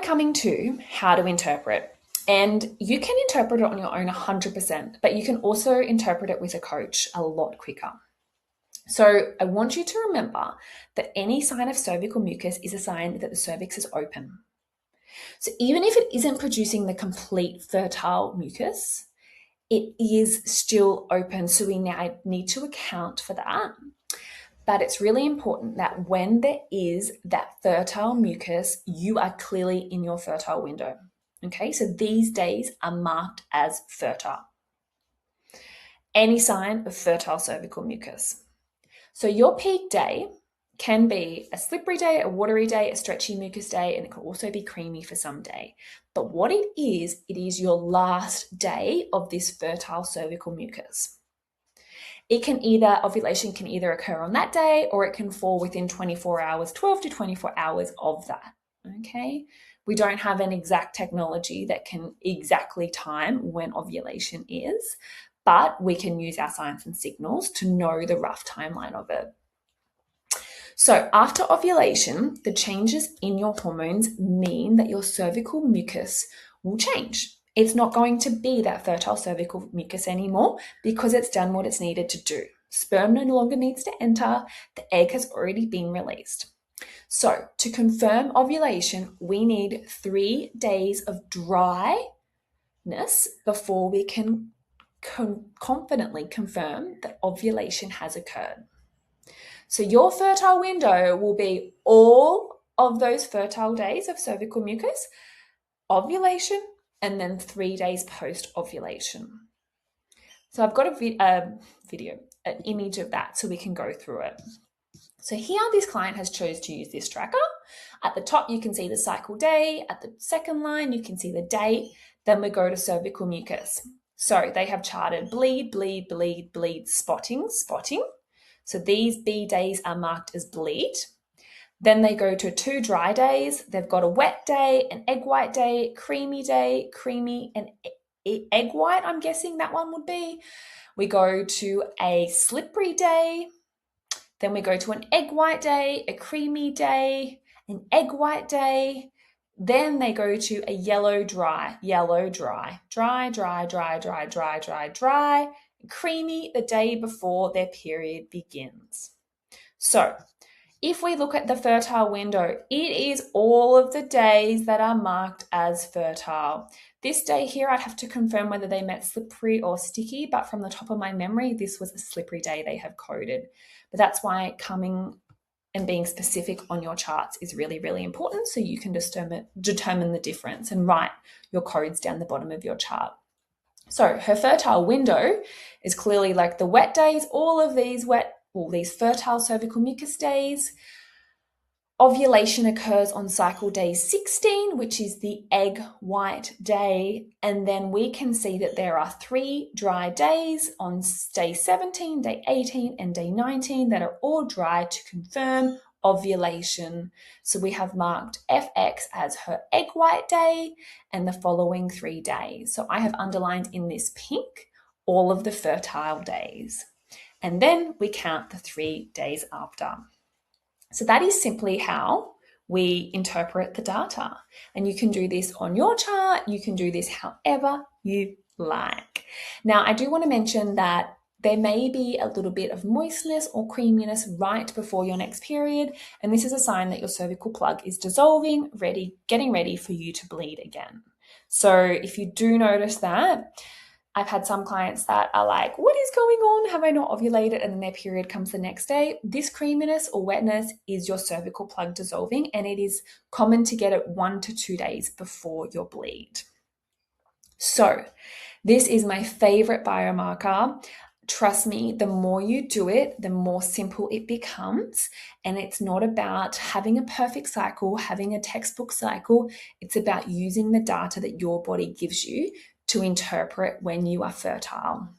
coming to how to interpret. And you can interpret it on your own 100%, but you can also interpret it with a coach a lot quicker. So I want you to remember that any sign of cervical mucus is a sign that the cervix is open. So even if it isn't producing the complete fertile mucus, it is still open. So we now need to account for that. But it's really important that when there is that fertile mucus, you are clearly in your fertile window. Okay, so these days are marked as fertile. Any sign of fertile cervical mucus. So your peak day can be a slippery day, a watery day, a stretchy mucus day, and it can also be creamy for some day. But what it is your last day of this fertile cervical mucus. Ovulation can either occur on that day or it can fall within 24 hours, 12 to 24 hours of that, okay? We don't have an exact technology that can exactly time when ovulation is, but we can use our signs and signals to know the rough timeline of it. So after ovulation, the changes in your hormones mean that your cervical mucus will change. It's not going to be that fertile cervical mucus anymore because it's done what it's needed to do. Sperm no longer needs to enter. The egg has already been released. So to confirm ovulation, we need 3 days of dryness before we can confidently confirm that ovulation has occurred. So your fertile window will be all of those fertile days of cervical mucus, ovulation, and then 3 days post-ovulation. So I've got a video, an image of that so we can go through it. So here this client has chose to use this tracker. At the top, you can see the cycle day. At the second line, you can see the date. Then we go to cervical mucus. So they have charted bleed, bleed, bleed, bleed, spotting. So these B days are marked as bleed. Then they go to 2 dry days. They've got a wet day, an egg white day, creamy, and egg white, I'm guessing that one would be. We go to a slippery day. Then we go to an egg white day, a creamy day, an egg white day. Then they go to a yellow, dry, creamy the day before their period begins. So if we look at the fertile window, it is all of the days that are marked as fertile. This day here, I'd have to confirm whether they met slippery or sticky, but from the top of my memory, this was a slippery day they have coded. But that's why coming and being specific on your charts is really, really important so you can determine the difference and write your codes down the bottom of your chart. So her fertile window is clearly like the wet days, all of these these fertile cervical mucus days. Ovulation occurs on cycle day 16, which is the egg white day. And then we can see that there are 3 dry days on day 17, day 18, and day 19 that are all dry to confirm ovulation. So we have marked FX as her egg white day and the following 3 days. So I have underlined in this pink all of the fertile days. And then we count the 3 days after. So that is simply how we interpret the data. And you can do this on your chart. You can do this however you like. Now, I do want to mention that there may be a little bit of moistness or creaminess right before your next period. And this is a sign that your cervical plug is dissolving, getting ready for you to bleed again. So if you do notice that, I've had some clients that are like, what is going on? Have I not ovulated? And then their period comes the next day. This creaminess or wetness is your cervical plug dissolving, and it is common to get it 1 to 2 days before your bleed. So this is my favorite biomarker. Trust me, the more you do it, the more simple it becomes. And it's not about having a perfect cycle, having a textbook cycle. It's about using the data that your body gives you to interpret when you are fertile.